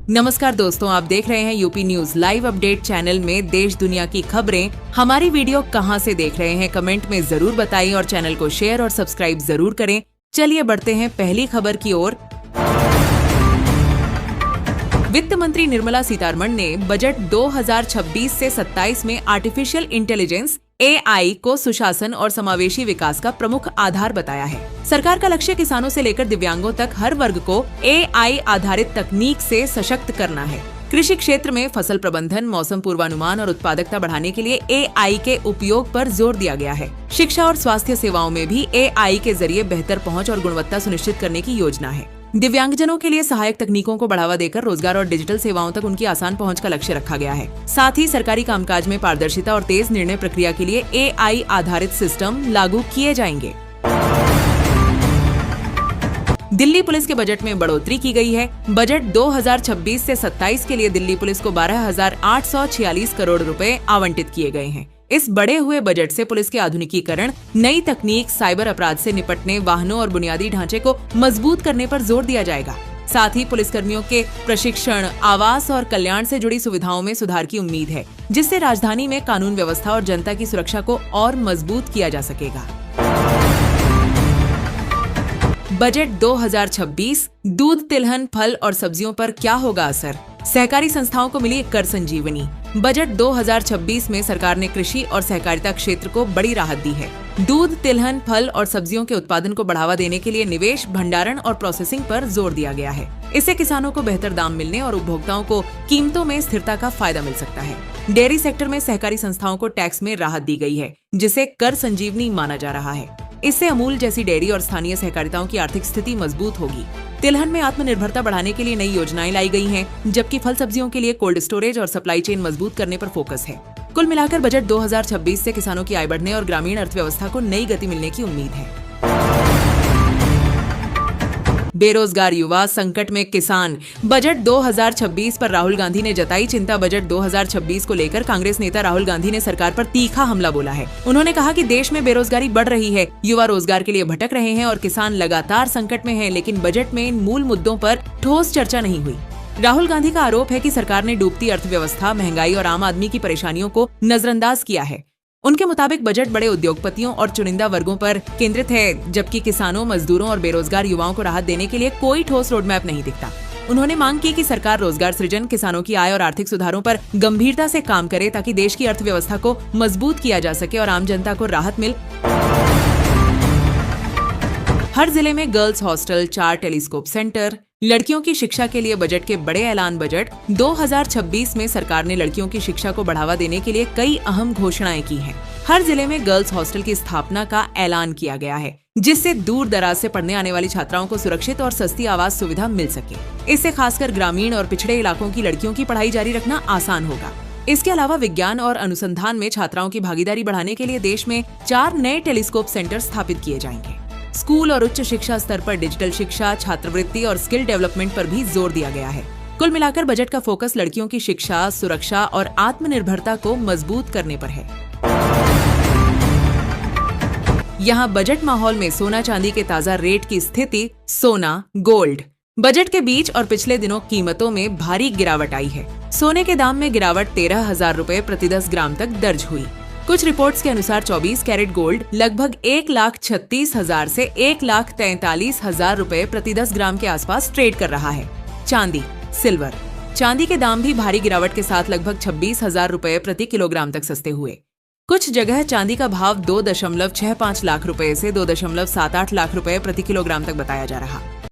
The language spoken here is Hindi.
नमस्कार दोस्तों, आप देख रहे हैं UP news live update channel में देश दुनिया की खबरें। हमारी वीडियो कहां से देख रहे हैं कमेंट में जरूर बताइए और चैनल को शेयर और सब्सक्राइब जरूर करें। चलिए बढ़ते हैं पहली खबर की ओर। वित्त मंत्री निर्मला सीतारमण ने बजट 2026 से 27 में आर्टिफिशियल इंटेलिजेंस AI को सुशासन और समावेशी विकास का प्रमुख आधार बताया है। सरकार का लक्ष्य किसानों से लेकर दिव्यांगों तक हर वर्ग को AI आधारित तकनीक से सशक्त करना है। कृषि क्षेत्र में फसल प्रबंधन, मौसम पूर्वानुमान और उत्पादकता बढ़ाने के लिए AI के उपयोग पर जोर दिया गया है। शिक्षा और स्वास्थ्य सेवाओं में भी AI के जरिए बेहतर पहुंच और गुणवत्ता सुनिश्चित करने की योजना है। दिव्यांगजनों के लिए सहायक तकनीकों को बढ़ावा देकर रोजगार और डिजिटल सेवाओं तक उनकी आसान पहुंच का लक्ष्य रखा गया है। साथ ही सरकारी कामकाज में पारदर्शिता और तेज निर्णय प्रक्रिया के लिए AI आधारित सिस्टम लागू किए जाएंगे। दिल्ली पुलिस के बजट में बढ़ोतरी की गई है। बजट 2026 से 27 के लिए दिल्ली पुलिस को 12,846 करोड़ रुपए आवंटित किए गए हैं। इस बढ़े हुए बजट से पुलिस के आधुनिकीकरण, नई तकनीक, साइबर अपराध से निपटने, वाहनों और बुनियादी ढांचे को मजबूत करने पर जोर दिया जाएगा। साथ ही पुलिसकर्मियों के प्रशिक्षण, आवास और कल्याण से जुड़ी सुविधाओं में सुधार की उम्मीद है, जिससे राजधानी में कानून व्यवस्था और जनता की सुरक्षा को और मजबूत किया जा सकेगा। बजट 2026, दूध, तिलहन, फल और सब्जियों पर क्या होगा असर? सहकारी संस्थाओं को मिली कर संजीवनी। बजट 2026 में सरकार ने कृषि और सहकारिता क्षेत्र को बड़ी राहत दी है। दूध, तिलहन, फल और सब्जियों के उत्पादन को बढ़ावा देने के लिए निवेश, भंडारण और प्रोसेसिंग पर जोर दिया गया है। इससे किसानों को बेहतर दाम मिलने और उपभोक्ताओं को कीमतों में स्थिरता का फायदा मिल सकता है। डेयरी सेक्टर में सहकारी संस्थाओं को टैक्स में राहत दी गई है, जिसे कर संजीवनी माना जा रहा है। इससे अमूल जैसी डेयरी और स्थानीय सहकारिताओं की आर्थिक स्थिति मजबूत होगी। तिलहन में आत्मनिर्भरता बढ़ाने के लिए नई योजनाएं लाई गई हैं, जबकि फल सब्जियों के लिए कोल्ड स्टोरेज और सप्लाई चेन मजबूत करने पर फोकस है। कुल मिलाकर बजट 2026 से किसानों की आय बढ़ने और ग्रामीण अर्थव्यवस्था को नई गति मिलने की उम्मीद है। बेरोजगार युवा, संकट में किसान। बजट 2026 पर राहुल गांधी ने जताई चिंता। बजट 2026 को लेकर कांग्रेस नेता राहुल गांधी ने सरकार पर तीखा हमला बोला है। उन्होंने कहा कि देश में बेरोजगारी बढ़ रही है, युवा रोजगार के लिए भटक रहे हैं और किसान लगातार संकट में हैं, लेकिन बजट में इन मूल मुद्दों पर ठोस चर्चा नहीं हुई। राहुल गांधी का आरोप है कि सरकार ने डूबती अर्थव्यवस्था, महंगाई और आम आदमी की परेशानियों को नजरअंदाज किया है। उनके मुताबिक बजट बड़े उद्योगपतियों और चुनिंदा वर्गों पर केंद्रित है, जबकि किसानों, मजदूरों और बेरोजगार युवाओं को राहत देने के लिए कोई ठोस रोडमैप नहीं दिखता। उन्होंने मांग की कि सरकार रोजगार सृजन, किसानों की आय और आर्थिक सुधारों पर गंभीरता से काम करे, ताकि देश की अर्थव्यवस्था को मजबूत किया जा सके और आम जनता को राहत मिल। हर जिले में गर्ल्स हॉस्टल, 4 टेलीस्कोप सेंटर। लड़कियों की शिक्षा के लिए बजट के बड़े ऐलान। बजट 2026 में सरकार ने लड़कियों की शिक्षा को बढ़ावा देने के लिए कई अहम घोषणाएं की हैं। हर जिले में गर्ल्स हॉस्टल की स्थापना का ऐलान किया गया है, जिससे दूर दराज से पढ़ने आने वाली छात्राओं को सुरक्षित और सस्ती आवास सुविधा मिल सके। इससे खासकर ग्रामीण और पिछड़े इलाकों की लड़कियों की पढ़ाई जारी रखना आसान होगा। इसके अलावा विज्ञान और अनुसंधान में छात्राओं की भागीदारी बढ़ाने के लिए देश में 4 नए टेलीस्कोप सेंटर स्थापित किए जाएंगे। स्कूल और उच्च शिक्षा स्तर पर डिजिटल शिक्षा, छात्रवृत्ति और स्किल डेवलपमेंट पर भी जोर दिया गया है। कुल मिलाकर बजट का फोकस लड़कियों की शिक्षा, सुरक्षा और आत्मनिर्भरता को मजबूत करने पर है। यहाँ बजट माहौल में सोना चांदी के ताजा रेट की स्थिति। सोना, गोल्ड। बजट के बीच और पिछले दिनों कीमतों में भारी गिरावट आई है। सोने के दाम में गिरावट 13,000 रुपए प्रति 10 ग्राम तक दर्ज हुई। कुछ रिपोर्ट्स के अनुसार 24 कैरेट गोल्ड लगभग 1,36,000 से 1,43,000 रुपए प्रति 10 ग्राम के आसपास ट्रेड कर रहा है। चांदी, सिल्वर। चांदी के दाम भी भारी गिरावट के साथ लगभग 26,000 रुपए प्रति किलोग्राम तक सस्ते हुए। कुछ जगह चांदी का भाव 2.65 लाख रुपए से 2.78 लाख रुपए प्रति किलोग्राम तक बताया जा रहा।